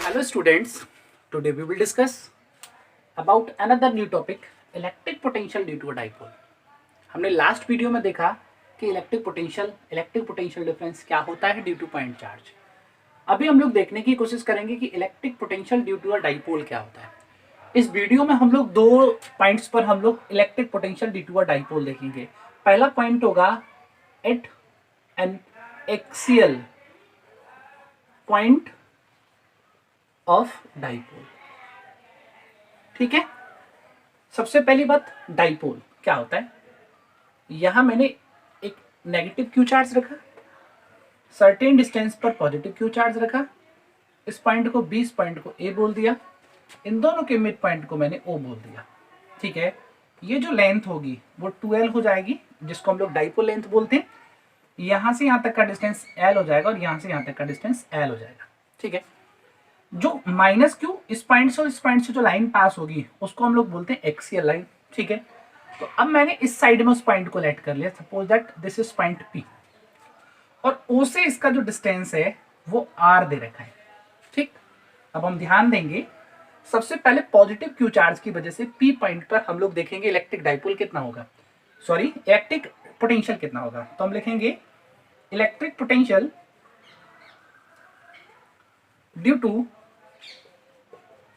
Hello students, today we will discuss about another new topic, electric potential due to a dipole. हमने last video में देखा कि electric potential difference क्या होता है ड्यू टू पॉइंट चार्ज। अभी हम लोग देखने की कोशिश करेंगे कि electric potential due to a dipole क्या होता है। इस वीडियो में हम लोग दो पॉइंट्स पर हम लोग electric potential due to a dipole देखेंगे। पहला पॉइंट होगा at an axial point of dipole. ठीक है, सबसे पहली बात डाइपोल क्या होता है। यहां मैंने एक नेगेटिव क्यू चार्ज रखा, सर्टेन डिस्टेंस पर पॉजिटिव क्यू चार्ज रखा, इस पॉइंट को बी, इस पॉइंट को ए बोल दिया, इन दोनों के मिड पॉइंट को मैंने ओ बोल दिया। ठीक है, ये जो लेंथ होगी वो 2l हो जाएगी, जिसको हम लोग डाइपोल लेंथ बोलते हैं। यहां से यहां तक का डिस्टेंस l हो जाएगा और यहां से यहां तक का डिस्टेंस l हो जाएगा। ठीक है, जो माइनस क्यू इस पॉइंट से और इस पॉइंट से जो लाइन पास होगी उसको हम लोग बोलते हैं एक्सियल लाइन। ठीक है, तो अब मैंने इस साइड में उस पॉइंट को लेट कर लिया, suppose that this is point P, और ओ से इसका जो डिस्टेंस है वो आर दे रखा है। ठीक, अब हम ध्यान देंगे, सबसे पहले पॉजिटिव क्यू चार्ज की वजह से पी पॉइंट पर हम लोग देखेंगे इलेक्ट्रिक डाइपोल कितना होगा, सॉरी इलेक्ट्रिक पोटेंशियल कितना होगा। तो हम लिखेंगे electric potential due to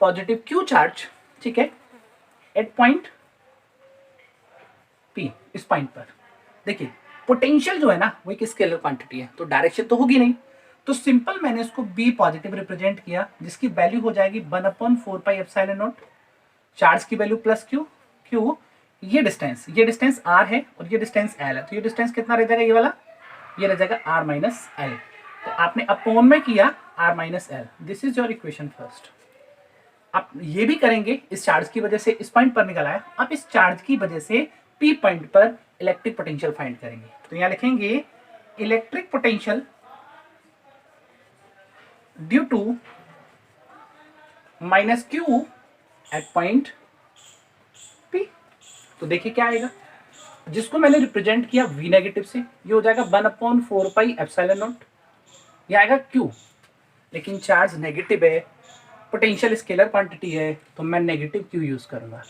positive q charge, ठीक है, एट पॉइंट पी, इस पॉइंट पर। देखिए पोटेंशियल जो है ना वो एक स्केलर क्वांटिटी है, तो डायरेक्शन तो होगी नहीं, तो सिंपल मैंने इसको बी पॉजिटिव रिप्रेजेंट किया, जिसकी वैल्यू हो जाएगी 1/4πε0, चार्ज की वैल्यू प्लस क्यू, क्यू ये डिस्टेंस आर है और ये डिस्टेंस एल है, तो ये डिस्टेंस कितना रह जाएगा, ये वाला ये रह जाएगा आर माइनस एल। तो आपने अपॉन में किया R minus L, this is your equation first. आप ये भी करेंगे, इस चार्ज की वजह से इस पॉइंट पर निकल आया, आप इस चार्ज की वजह से पी पॉइंट पर इलेक्ट्रिक पोटेंशियल फाइंड करेंगे। तो यहां लिखेंगे electric potential due to minus q at point P. तो देखिए क्या आएगा, जिसको मैंने रिप्रेजेंट किया वी नेगेटिव से, ये हो जाएगा 1/4πε0, ये आएगा क्यू, लेकिन चार्ज नेगेटिव है, पोटेंशियल स्केलर क्वांटिटी है, तो मैं नेगेटिव क्यू यूज करूंगा,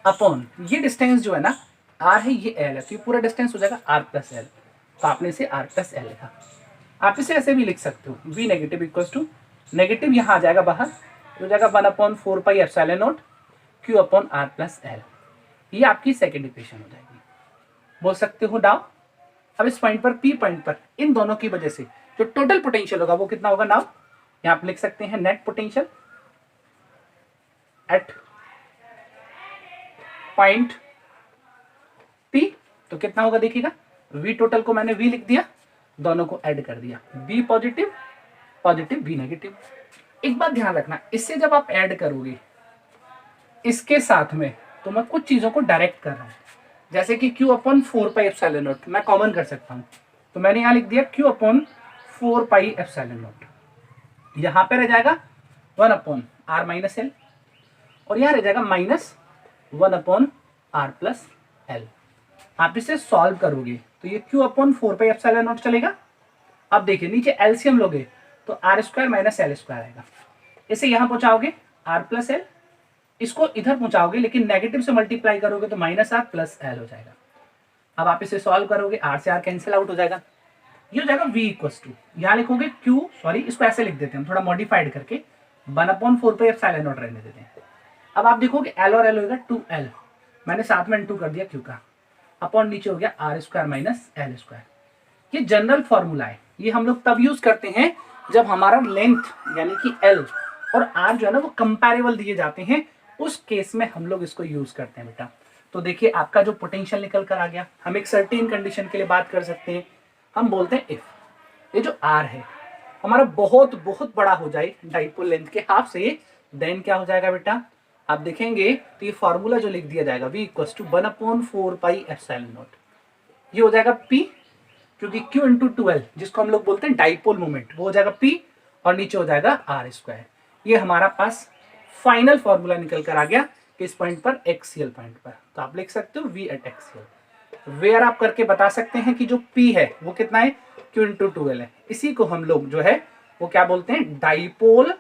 अपॉन ये डिस्टेंस जो है ना आर है, ये एल है, तो ये पूरा डिस्टेंस हो जाएगा आर प्लस एल। तो आपने इसे आर प्लस एल लिखा। आप इसे ऐसे भी लिख सकते हो, V negative equals to negative यहाँ आ जाएगा बाहर, हो जाएगा 1/4πε0 Q upon R plus L. ये आपकी सेकेंड इक्वेशन हो जाएगी। बोल सकते हो नाउ, अब इस पॉइंट पर पी पॉइंट पर इन दोनों की वजह से जो टोटल पोटेंशियल होगा वो कितना होगा। नाउ यहाँ आप लिख सकते हैं net potential at point P, तो कितना होगा देखिएगा, वी टोटल को मैंने वी लिख दिया, दोनों को ऐड कर दिया, B positive positive B negative. एक बात ध्यान रखना, इससे जब आप ऐड करोगे इसके साथ में, तो मैं कुछ चीजों को डायरेक्ट कर रहा हूं, जैसे कि Q अपॉन 4πε0 मैं कॉमन कर सकता हूं, तो मैंने यहां लिख दिया Q अपॉन 4πε0, यहां पे रह जाएगा 1 अपॉन आर माइनस एल, और यहां रह जाएगा minus 1 upon R plus L. आप इसे सॉल्व करोगे तो ये Q अपॉन 4πε0 चलेगा। अब देखिए नीचे एलसीएम लोगे तो R square minus L square आएगा, इसे यहां पहुंचाओगे आर प्लस एल, इसको इधर पहुंचाओगे लेकिन नेगेटिव से मल्टीप्लाई करोगे तो माइनस आर प्लस एल हो जाएगा। अब आप इसे सॉल्व करोगे, आर से आर कैंसिल आउट हो जाएगा, ये हो जाएगा v इक्वल्स टू, यहां लिखोगे Q, सॉरी इसको ऐसे लिख देते हैं थोड़ा मॉडिफाइड करके, 1/4πε0 रहने देते हैं। अब आप देखोगे एल और एल होगा 2l, मैंने साथ में इंटू कर दिया क्यू का, अपॉन नीचे हो गया R square minus L square. ये जनरल फॉर्मूला है, ये हम लोग तब यूज करते हैं जब हमारा लेंथ यानी कि एल और आर जो है ना वो कंपैरेबल दिए जाते हैं, उस केस में हम लोग इसको यूज करते हैं बेटा। तो देखिए आपका जो पोटेंशियल निकल कर आ गया, हम एक सर्टेन कंडीशन के लिए बात कर सकते हैं, हम बोलते हैं इफ ये जो आर है हमारा बहुत बहुत बड़ा हो जाए डाइपोल लेंथ के हाफ से, देन क्या हो जाएगा बेटा, आप देखेंगे तो ये फॉर्मूला जो लिख दिया जाएगा v इक्वल्स टू 1/4πε0, ये हो जाएगा p, क्योंकि q इंटू 2l जिसको हम लोग बोलते हैं डाइपोल मोमेंट, वो हो जाएगा p, और नीचे हो जाएगा आर स्क्वायर। ये हमारा पास फाइनल फॉर्मूला निकल कर आ गया इस पॉइंट पर, एक्सियल पॉइंट पर। तो आप लिख सकते हो v एट एक्सियल, वेयर आप करके बता सकते हैं कि जो p है वो कितना है, q इंटू 2l है। इसी को हम लोग जो है वो क्या बोलते हैं, डाइपोल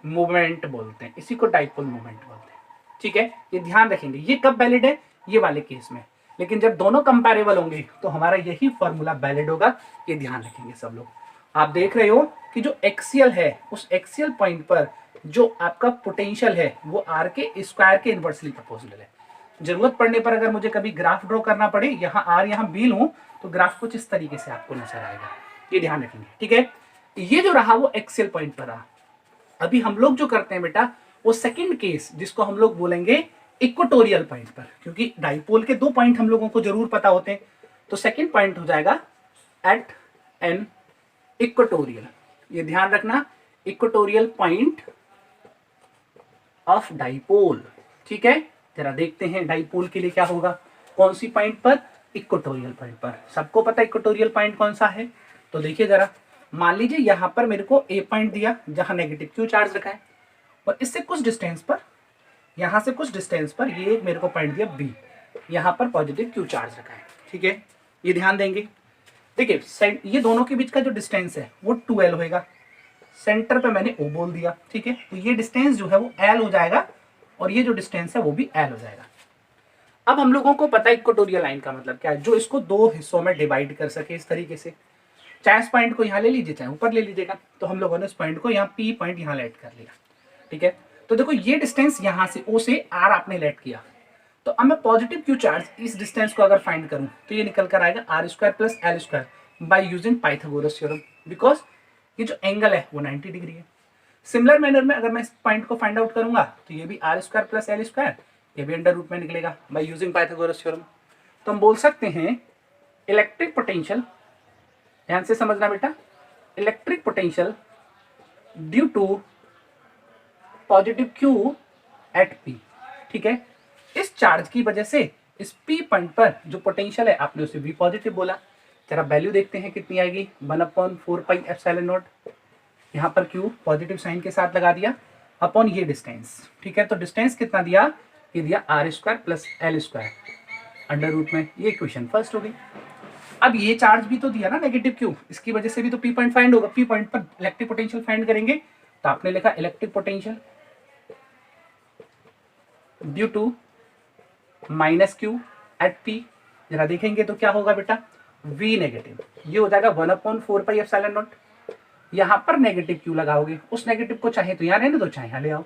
मूवमेंट बोलते हैं, इसी को डाइपोल मूवमेंट बोलते हैं। ठीक है, ये ध्यान रखेंगे। ये कब वैलिड है? ये वाले केस में। लेकिन जब दोनों कंपैरेबल होंगे तो हमारा यही फॉर्मूला वैलिड होगा, ये ध्यान रखेंगे सब लोग। आप देख रहे हो कि जो एक्सियल है, उस एक्सियल पॉइंट पर जो आपका पोटेंशियल है वो आर के स्क्वायर के इनवर्सली प्रोपोर्शनल है। जरूरत पड़ने पर अगर मुझे कभी ग्राफ ड्रॉ करना पड़े, यहाँ आर यहाँ बी लूं, तो ग्राफ कुछ इस तरीके से आपको नजर आएगा, ये ध्यान रखेंगे। ठीक है, ये जो रहा वो एक्सियल पॉइंट पर रहा। अभी हम लोग जो करते हैं बेटा, वो सेकंड केस जिसको हम लोग बोलेंगे इक्वेटोरियल पॉइंट पर, क्योंकि डाइपोल के 2 पॉइंट हम लोगों को जरूर पता होते हैं। तो सेकंड पॉइंट हो जाएगा एट एन इक्वेटोरियल, ये ध्यान रखना, इक्वेटोरियल पॉइंट ऑफ डाइपोल। ठीक है, जरा देखते हैं डाइपोल के लिए क्या होगा, कौन सी पॉइंट पर? इक्वेटोरियल पॉइंट पर। सबको पता इक्वेटोरियल पॉइंट कौन सा है? तो देखिए जरा, मान लीजिए यहां पर मेरे को ए पॉइंट दिया जहां नेगेटिव क्यू चार्ज रखा है, और इससे कुछ डिस्टेंस पर, यहां से कुछ डिस्टेंस पर ये मेरे को पॉइंट दिया बी, यहां पर पॉजिटिव क्यू चार्ज रखा है। ठीक है, ये ध्यान देंगे। देखिए ये दोनों के बीच का जो डिस्टेंस है वो 2l होगा। सेंटर पे मैंने ओ बोल दिया। ठीक है, तो ये डिस्टेंस जो है वो l हो जाएगा, और ये जो डिस्टेंस है वो भी l हो जाएगा। अब हम लोगों को पता है इक्वेटोरियल लाइन का मतलब क्या है, जो इसको 2 हिस्सों में डिवाइड कर सके इस तरीके से। चाहे इस पॉइंट को यहाँ ले लीजिए, चाहे ऊपर ले लीजिएगा। तो हम लोगों ने इस पॉइंट को यहाँ पी पॉइंट यहाँ लेट कर लिया। ठीक है, तो देखो ये डिस्टेंस यहाँ से ओ से आर आपने लेट किया, तो अब मैं पॉजिटिव क्यू चार्ज इस डिस्टेंस को अगर फाइंड करूं तो ये निकल कर आएगा R square plus L square by using Pythagoras theorem, because ये जो एंगल है वो 90 डिग्री है। सिमिलर मैनर में अगर मैं इस पॉइंट को फाइंड आउट करूंगा तो ये भी R square plus L square, ये भी अंडर रूट में निकलेगा बाय यूजिंग पाइथागोरस थ्योरम। तो हम बोल सकते हैं इलेक्ट्रिक पोटेंशियल, ध्यान से समझना बेटा, electric potential due to positive q at P. ठीक है, इस चार्ज की वजह से इस पी पॉइंट पर जो पोटेंशियल है आपने उसे वी पॉजिटिव बोला। जरा वैल्यू देखते हैं कितनी आएगी, 1/4 पाई एप्सिलॉन नॉट, यहाँ पर क्यू पॉजिटिव साइन के साथ लगा दिया, अपॉन ये डिस्टेंस। ठीक है, तो डिस्टेंस कितना दिया? ये दिया R square plus L square under root में। ये इक्वेशन फर्स्ट हो गई। अब ये चार्ज भी तो दिया ना नेगेटिव क्यू, इसकी वजह से भी तो पी पॉइंट फाइंड होगा। पी पॉइंट पर इलेक्ट्रिक पोटेंशियल फाइंड करेंगे, तो आपने लिखा electric potential due to minus q at P. जरा देखेंगे तो क्या होगा बेटा, वी नेगेटिव, ये हो जाएगा 1/4 पाई एप्सिलॉन नॉट। यहाँ पर नेगेटिव क्यू लगाओगे, उस नेगेटिव को चाहे तो यहाँ रहने दो, चाहे यहाँ ले आओ,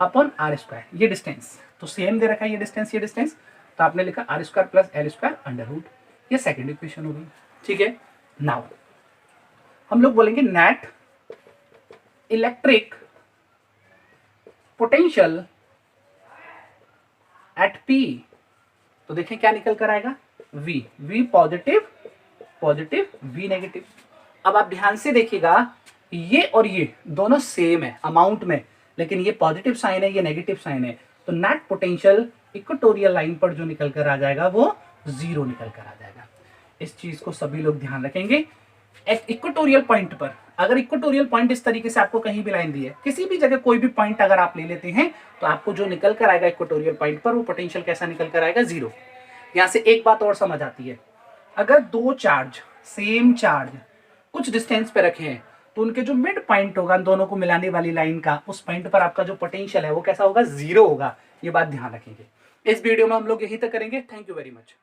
अपॉन आर स्क्वायर। ये डिस्टेंस तो सेम दे रखा है, ये डिस्टेंस, तो आपने लिखा R square plus L square under root. ये सेकेंड इक्वेशन हो गई। ठीक है, नाउ हम लोग बोलेंगे net electric potential at P. तो देखें क्या निकल कर आएगा, V, V positive V negative. अब आप ध्यान से देखिएगा, ये और ये दोनों सेम है अमाउंट में, लेकिन ये पॉजिटिव साइन है, ये नेगेटिव साइन है, तो नेट पोटेंशियल इक्वेटोरियल लाइन पर जो निकल कर आ जाएगा वो 0 निकल कर आ जाएगा। इस चीज को सभी लोग ध्यान रखेंगे। इक्वेटोरियल पॉइंट पर, अगर इक्वेटोरियल पॉइंट इस तरीके से आपको कहीं भी लाइन दी है, किसी भी जगह कोई भी पॉइंट अगर आप ले लेते हैं, तो आपको जो निकल कर आएगा इक्वेटोरियल पॉइंट पर, वो पोटेंशियल कैसा निकल कर आएगा, 0। यहां से एक बात और समझ आती है, अगर 2 चार्ज सेम चार्ज कुछ डिस्टेंस पे रखे हैं, तो उनके जो मिड पॉइंट होगा दोनों को मिलाने वाली लाइन का, उस पॉइंट पर आपका जो पोटेंशियल है वो कैसा होगा, 0 होगा। ये बात ध्यान रखेंगे। इस वीडियो में हम लोग यही तक करेंगे। Thank you very much.